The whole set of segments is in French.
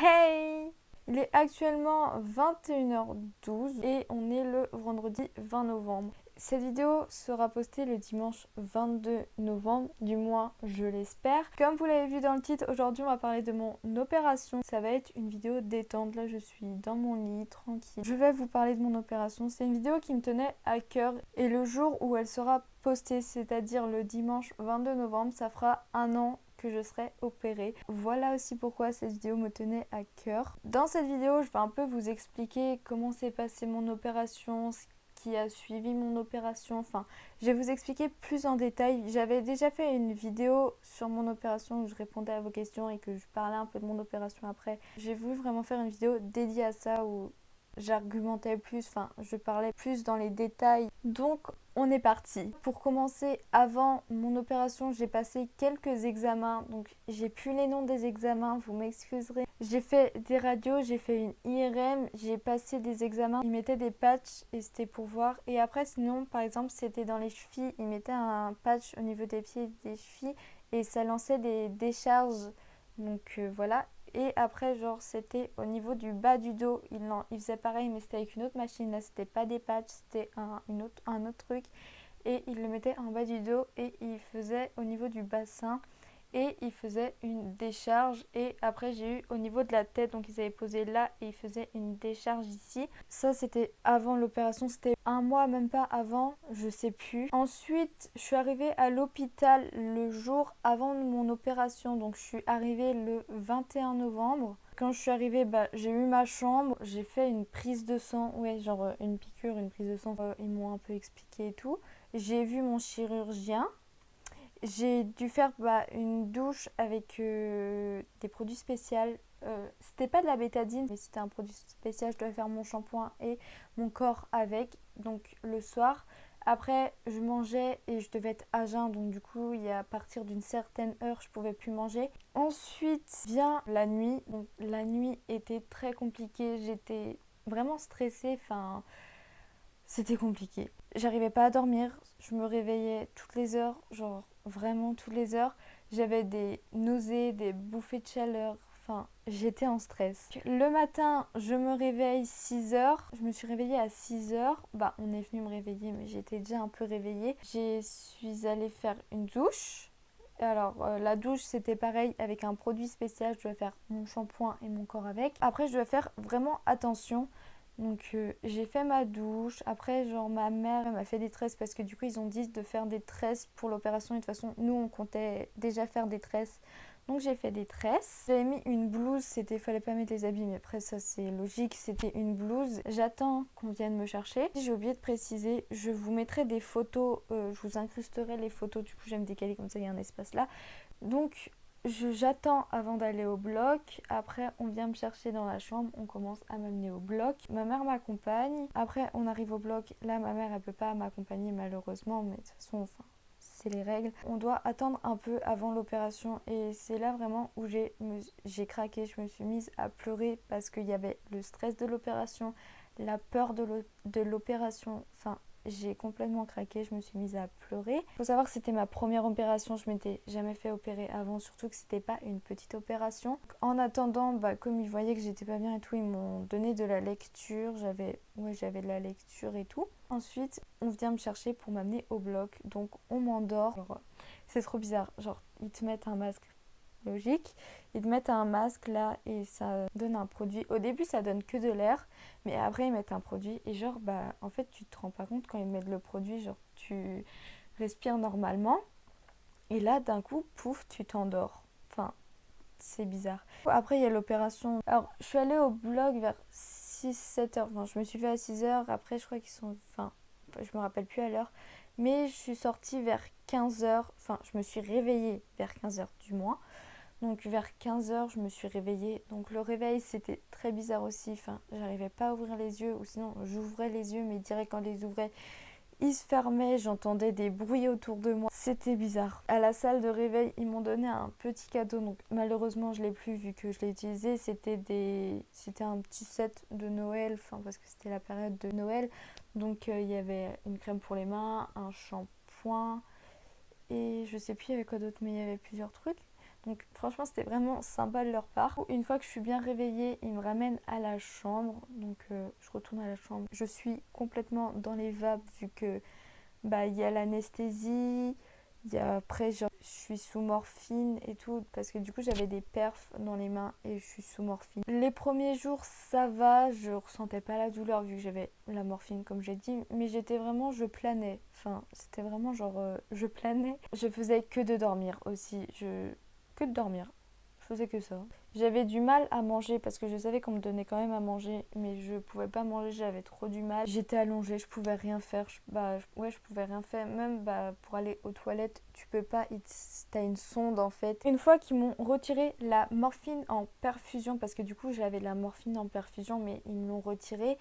Hey! Il est actuellement 21h12 et on est le vendredi 20 novembre. Cette vidéo sera postée le dimanche 22 novembre, du moins je l'espère. Comme vous l'avez vu dans le titre, aujourd'hui on va parler de mon opération. Ça va être une vidéo détente, là je suis dans mon lit, tranquille. Je vais vous parler de mon opération. C'est une vidéo qui me tenait à cœur et le jour où elle sera postée, c'est-à-dire le dimanche 22 novembre, ça fera un an que je serai opérée. Voilà aussi pourquoi cette vidéo me tenait à cœur. Dans cette vidéo, je vais un peu vous expliquer comment s'est passée mon opération, ce qui a suivi mon opération. Enfin, je vais vous expliquer plus en détail. J'avais déjà fait une vidéo sur mon opération où je répondais à vos questions et que je parlais un peu de mon opération après. J'ai voulu vraiment faire une vidéo dédiée à ça où j'argumentais plus, enfin je parlais plus dans les détails. Donc on est parti. Pour commencer, avant mon opération, j'ai passé quelques examens. Donc j'ai plus les noms des examens, vous m'excuserez. J'ai fait des radios, j'ai fait une IRM, j'ai passé des examens. Ils mettaient des patchs et c'était pour voir. Et après sinon, par exemple, c'était dans les chevilles. Ils mettaient un patch au niveau des pieds et des chevilles et ça lançait des décharges. Donc voilà. Et après, genre, c'était au niveau du bas du dos. Il faisait pareil, mais c'était avec une autre machine. Là, c'était pas des patchs, c'était un autre truc. Et il le mettait en bas du dos et il faisait au niveau du bassin. Et il faisait une décharge. Et après, j'ai eu au niveau de la tête. Donc, ils avaient posé là et il faisait une décharge ici. Ça, c'était avant l'opération. C'était un mois, même pas avant. Je sais plus. Ensuite, je suis arrivée à l'hôpital le jour avant mon opération. Donc, je suis arrivée le 21 novembre. Quand je suis arrivée, j'ai eu ma chambre. J'ai fait une prise de sang. Ouais, genre une piqûre, une prise de sang. Ils m'ont un peu expliqué et tout. J'ai vu mon chirurgien. J'ai dû faire une douche avec des produits spéciaux. C'était pas de la bétadine, mais c'était un produit spécial. Je devais faire mon shampoing et mon corps avec. Donc le soir. Après, je mangeais et je devais être à jeun. Donc du coup, à partir d'une certaine heure, je pouvais plus manger. Ensuite vient la nuit. Donc la nuit était très compliquée. J'étais vraiment stressée. Enfin, c'était compliqué. J'arrivais pas à dormir, je me réveillais toutes les heures, genre vraiment toutes les heures. J'avais des nausées, des bouffées de chaleur, enfin j'étais en stress. Le matin, je me réveille 6 heures. Je me suis réveillée à 6 heures. On est venu me réveiller, mais j'étais déjà un peu réveillée. Je suis allée faire une douche. Alors la douche c'était pareil avec un produit spécial, je dois faire mon shampoing et mon corps avec. Après je dois faire vraiment attention. Donc j'ai fait ma douche. Après genre ma mère m'a fait des tresses parce que du coup ils ont dit de faire des tresses pour l'opération. Et de toute façon nous on comptait déjà faire des tresses. Donc j'ai fait des tresses. J'avais mis une blouse, fallait pas mettre les habits mais après ça c'est logique, c'était une blouse. J'attends qu'on vienne me chercher. J'ai oublié de préciser, je vous mettrai des photos, je vous incrusterai les photos, du coup j'aime décaler comme ça il y a un espace là. Donc j'attends avant d'aller au bloc. Après, on vient me chercher dans la chambre. On commence à m'amener au bloc. Ma mère m'accompagne. Après, on arrive au bloc. Là, ma mère, elle peut pas m'accompagner malheureusement. Mais de toute façon, enfin, c'est les règles. On doit attendre un peu avant l'opération. Et c'est là vraiment où j'ai craqué. Je me suis mise à pleurer parce qu'il y avait le stress de l'opération, la peur de l'opération. Enfin, j'ai complètement craqué, je me suis mise à pleurer. Il faut savoir que c'était ma première opération, je m'étais jamais fait opérer avant, surtout que c'était pas une petite opération. En attendant, comme ils voyaient que j'étais pas bien et tout, ils m'ont donné de la lecture, j'avais de la lecture et tout. Ensuite, on vient me chercher pour m'amener au bloc, donc on m'endort. C'est trop bizarre, genre ils te mettent un masque. Logique, ils te mettent un masque là et ça donne un produit. Au début ça donne que de l'air, mais après ils mettent un produit et genre en fait tu te rends pas compte quand ils mettent le produit, genre tu respires normalement et là d'un coup pouf tu t'endors. Enfin c'est bizarre. Après il y a l'opération. Alors je suis allée au bloc vers 6-7 heures. Enfin je me suis fait à 6 heures, après je crois qu'ils sont... Enfin je me rappelle plus à l'heure. Mais je suis sortie vers 15 heures. Enfin je me suis réveillée vers 15 heures du moins. Donc vers 15 heures, je me suis réveillée. Donc le réveil, c'était très bizarre aussi. Enfin, j'arrivais pas à ouvrir les yeux. Ou sinon, j'ouvrais les yeux, mais direct quand je les ouvrais, ils se fermaient. J'entendais des bruits autour de moi. C'était bizarre. À la salle de réveil, ils m'ont donné un petit cadeau. Donc malheureusement, je l'ai plus vu que je l'ai utilisé. C'était un petit set de Noël. Enfin, parce que c'était la période de Noël. Donc il y avait une crème pour les mains, un shampoing. Et je sais plus il y avait quoi d'autre, mais il y avait plusieurs trucs. Donc franchement c'était vraiment sympa de leur part. Une fois que je suis bien réveillée, ils me ramènent à la chambre. Donc je retourne à la chambre. Je suis complètement dans les vapes vu que bah il y a l'anesthésie. Après genre, je suis sous morphine et tout parce que du coup j'avais des perfs dans les mains et je suis sous morphine. Les premiers jours ça va, je ressentais pas la douleur vu que j'avais la morphine comme j'ai dit, mais j'étais vraiment, je planais. Enfin c'était vraiment genre je planais. Je faisais que de dormir aussi, que de dormir. Je faisais que ça. J'avais du mal à manger parce que je savais qu'on me donnait quand même à manger, mais je pouvais pas manger, j'avais trop du mal. J'étais allongée, je pouvais rien faire. Je pouvais rien faire. Même pour aller aux toilettes, tu peux pas. T'as une sonde en fait. Une fois qu'ils m'ont retiré la morphine en perfusion, parce que du coup j'avais de la morphine en perfusion, mais ils me l'ont retirée.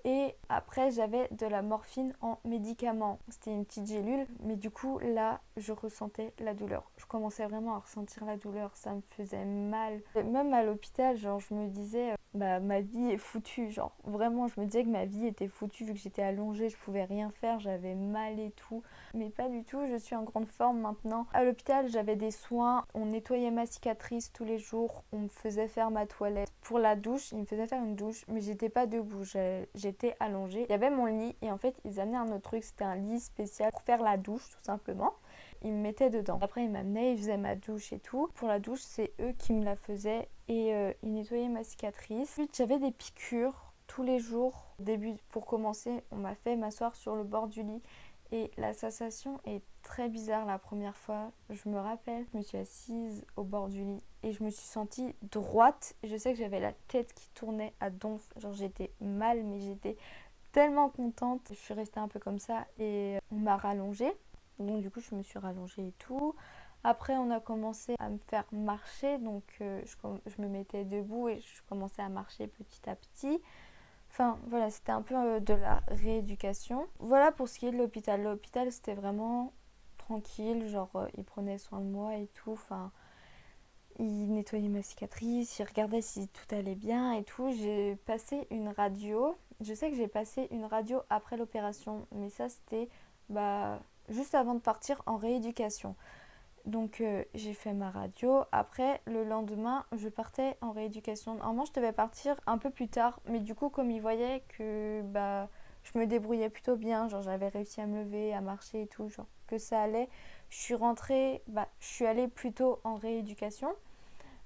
Et après, j'avais de la morphine en médicament. C'était une petite gélule, mais du coup, là, je ressentais la douleur. Je commençais vraiment à ressentir la douleur, ça me faisait mal. Et même à l'hôpital, genre, je me disais, bah, ma vie est foutue. Genre, vraiment, je me disais que ma vie était foutue vu que j'étais allongée, je pouvais rien faire, j'avais mal et tout. Mais pas du tout, je suis en grande forme maintenant. À l'hôpital, j'avais des soins, on nettoyait ma cicatrice tous les jours, on me faisait faire ma toilette. Pour la douche, ils me faisaient faire une douche, mais j'étais pas debout, j'étais allongée. Il y avait mon lit et en fait, ils amenaient un autre truc, c'était un lit spécial pour faire la douche tout simplement. Ils me mettaient dedans. Après, ils m'amenaient, ils faisaient ma douche et tout. Pour la douche, c'est eux qui me la faisaient et ils nettoyaient ma cicatrice. Ensuite, j'avais des piqûres tous les jours. Au début, pour commencer, on m'a fait m'asseoir sur le bord du lit. Et la sensation est très bizarre la première fois. Je me rappelle, je me suis assise au bord du lit et je me suis sentie droite. Je sais que j'avais la tête qui tournait à donf. Genre j'étais mal, mais j'étais tellement contente. Je suis restée un peu comme ça et on m'a rallongée. Donc du coup, je me suis rallongée et tout. Après, on a commencé à me faire marcher. Donc je me mettais debout et je commençais à marcher petit à petit. Enfin, voilà, c'était un peu de la rééducation. Voilà pour ce qui est de l'hôpital. L'hôpital, c'était vraiment tranquille. Genre, ils prenaient soin de moi et tout. Enfin, ils nettoyaient ma cicatrice, ils regardaient si tout allait bien et tout. J'ai passé une radio. Je sais que j'ai passé une radio après l'opération. Mais ça, c'était bah, juste avant de partir en rééducation. Donc j'ai fait ma radio. Après, le lendemain, je partais en rééducation. Normalement, je devais partir un peu plus tard. Mais du coup, comme ils voyaient que bah, je me débrouillais plutôt bien, genre j'avais réussi à me lever, à marcher et tout, genre que ça allait, je suis rentrée, je suis allée plutôt en rééducation.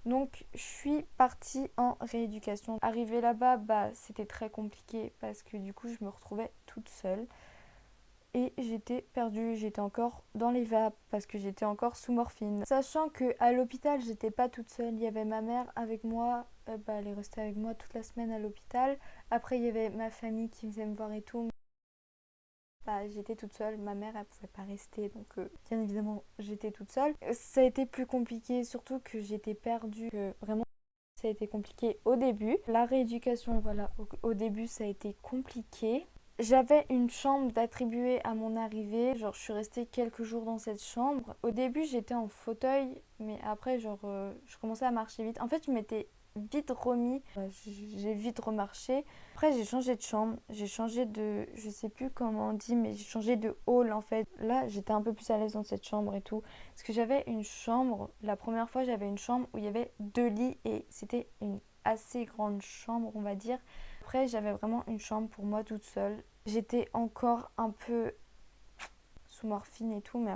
Donc je suis partie en rééducation. Arrivée là-bas, c'était très compliqué parce que du coup, je me retrouvais toute seule. Et j'étais perdue, j'étais encore dans les vapes parce que j'étais encore sous morphine. Sachant que à l'hôpital, j'étais pas toute seule, il y avait ma mère avec moi, elle est restée avec moi toute la semaine à l'hôpital. Après, il y avait ma famille qui venait me voir et tout. J'étais toute seule, ma mère elle pouvait pas rester donc bien évidemment j'étais toute seule. Ça a été plus compliqué, surtout que j'étais perdue, vraiment ça a été compliqué au début. La rééducation, voilà, au début ça a été compliqué. J'avais une chambre d'attribuer à mon arrivée. Genre, je suis restée quelques jours dans cette chambre. Au début, j'étais en fauteuil, mais après, je commençais à marcher vite. En fait, je m'étais vite remis. J'ai vite remarché. Après, j'ai changé de chambre. J'ai changé de... Je sais plus comment on dit, mais j'ai changé de hall, en fait. Là, j'étais un peu plus à l'aise dans cette chambre et tout. Parce que j'avais une chambre... La première fois, j'avais une chambre où il y avait 2 lits. Et c'était une assez grande chambre, on va dire. Après, j'avais vraiment une chambre pour moi toute seule. J'étais encore un peu sous morphine et tout, mais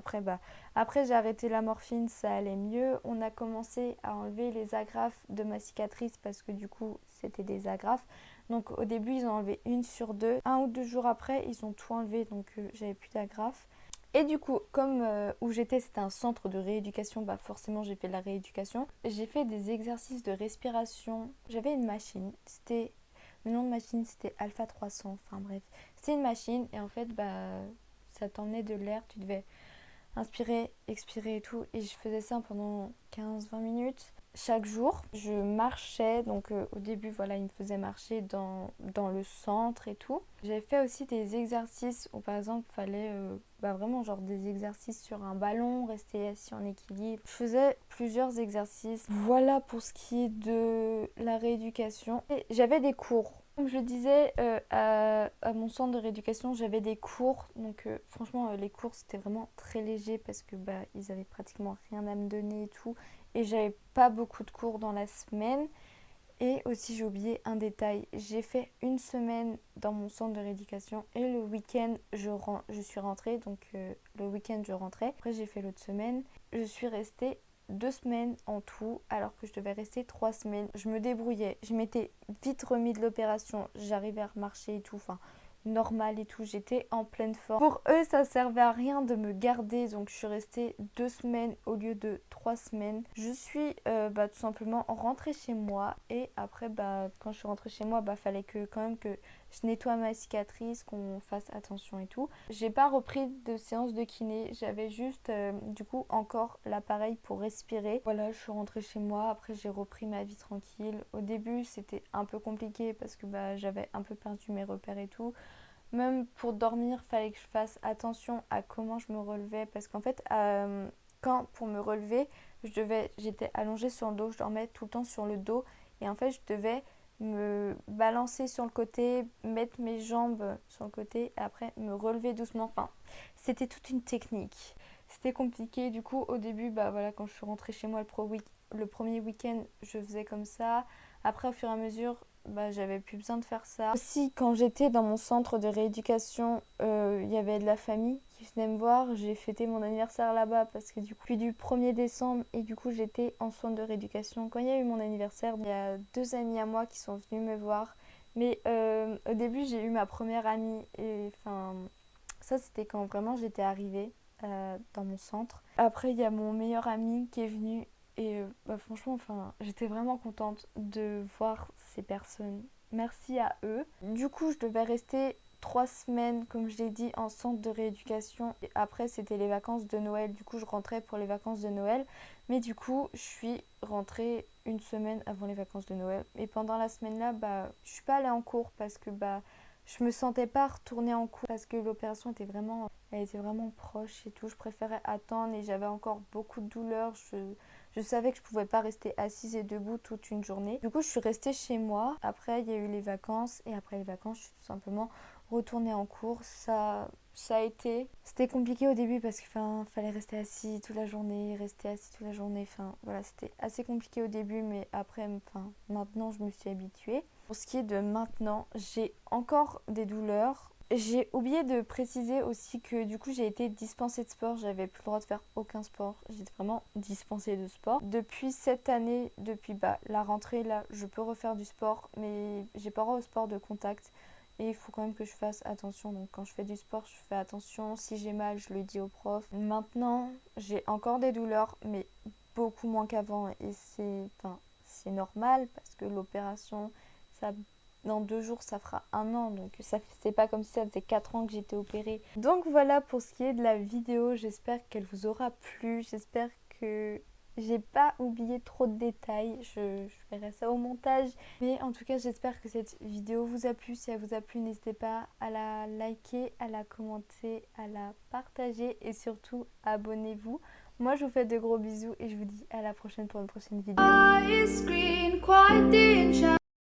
après j'ai arrêté la morphine, ça allait mieux. On a commencé à enlever les agrafes de ma cicatrice parce que du coup, c'était des agrafes. Donc au début, ils ont enlevé 1/2. 1 ou 2 jours après, ils ont tout enlevé, donc j'avais plus d'agrafes. Et du coup, comme où j'étais, c'était un centre de rééducation, forcément j'ai fait de la rééducation. J'ai fait des exercices de respiration. J'avais une machine, le nom de machine c'était Alpha 300, enfin bref. C'est une machine et en fait ça t'emmenait de l'air, tu devais inspirer, expirer et tout. Et je faisais ça pendant 15-20 minutes chaque jour. Je marchais, donc au début voilà, il me faisait marcher dans le centre et tout. J'avais fait aussi des exercices où par exemple il fallait vraiment genre des exercices sur un ballon, rester assis en équilibre. Je faisais plusieurs exercices. Voilà pour ce qui est de la rééducation. Et j'avais des cours. Comme je le disais, à mon centre de rééducation, j'avais des cours. Donc franchement, les cours, c'était vraiment très léger parce que bah, ils avaient pratiquement rien à me donner et tout. Et j'avais pas beaucoup de cours dans la semaine. Et aussi, j'ai oublié un détail. J'ai fait une semaine dans mon centre de rééducation et le week-end, je suis rentrée. Donc le week-end, je rentrais. Après, j'ai fait l'autre semaine. Je suis restée 2 semaines en tout, alors que je devais rester 3 semaines. Je me débrouillais. Je m'étais vite remis de l'opération. J'arrivais à remarcher et tout. Enfin, normal et tout. J'étais en pleine forme. Pour eux, ça servait à rien de me garder. Donc, je suis restée 2 semaines au lieu de 3 semaines. Je suis bah, tout simplement rentrée chez moi. Et après, bah, quand je suis rentrée chez moi, bah, fallait que quand même que je nettoie ma cicatrice, qu'on fasse attention et tout. J'ai pas repris de séance de kiné. J'avais juste du coup encore l'appareil pour respirer. Voilà, je suis rentrée chez moi. Après, j'ai repris ma vie tranquille. Au début, c'était un peu compliqué parce que bah, j'avais un peu perdu mes repères et tout. Même pour dormir, fallait que je fasse attention à comment je me relevais parce qu'en fait, quand pour me relever, j'étais allongée sur le dos, je dormais tout le temps sur le dos et en fait, je devais me balancer sur le côté, mettre mes jambes sur le côté et après me relever doucement. Enfin, c'était toute une technique. C'était compliqué. Du coup, au début, bah voilà, quand je suis rentrée chez moi le premier week-end, je faisais comme ça. Après, au fur et à mesure, bah, j'avais plus besoin de faire ça. Aussi, quand j'étais dans mon centre de rééducation, il y avait de la famille qui venait me voir. J'ai fêté mon anniversaire là-bas parce que du coup, puis du 1er décembre et du coup, j'étais en centre de rééducation. Quand il y a eu mon anniversaire, il y a 2 amis à moi qui sont venus me voir. Mais au début, j'ai eu ma première amie et enfin, ça c'était quand vraiment j'étais arrivée dans mon centre. Après, il y a mon meilleur ami qui est venu et bah, franchement, enfin, j'étais vraiment contente de voir ces personnes. Merci à eux. Du coup, je devais rester 3 semaines, comme je l'ai dit, en centre de rééducation. Et après, c'était les vacances de Noël. Du coup, je rentrais pour les vacances de Noël. Mais du coup, je suis rentrée une semaine avant les vacances de Noël. Et pendant la semaine-là, bah, je suis pas allée en cours parce que bah, je me sentais pas retourner en cours parce que l'opération était vraiment, elle était vraiment proche et tout. Je préférais attendre et j'avais encore beaucoup de douleurs. Je savais que je pouvais pas rester assise et debout toute une journée. Du coup, je suis restée chez moi. Après, il y a eu les vacances et après les vacances, je suis tout simplement retournée en cours. Ça a été, c'était compliqué au début parce qu'il fallait rester assis toute la journée, rester assis toute la journée. Enfin, voilà, c'était assez compliqué au début, mais après, maintenant, je me suis habituée. Pour ce qui est de maintenant, j'ai encore des douleurs. J'ai oublié de préciser aussi que du coup j'ai été dispensée de sport, j'avais plus le droit de faire aucun sport, j'étais vraiment dispensée de sport. Depuis cette année, depuis la rentrée là, je peux refaire du sport, mais j'ai pas le droit au sport de contact et il faut quand même que je fasse attention. Donc quand je fais du sport, je fais attention, si j'ai mal, je le dis au prof. Maintenant, j'ai encore des douleurs, mais beaucoup moins qu'avant et c'est normal parce que l'opération, ça dans 2 jours ça fera 1 an, donc c'est pas comme si ça faisait 4 ans que j'étais opérée. Donc voilà pour ce qui est de la vidéo, j'espère qu'elle vous aura plu, j'espère que j'ai pas oublié trop de détails, je verrai ça au montage. Mais en tout cas j'espère que cette vidéo vous a plu, si elle vous a plu n'hésitez pas à la liker, à la commenter, à la partager et surtout abonnez-vous. Moi je vous fais de gros bisous et je vous dis à la prochaine pour une prochaine vidéo.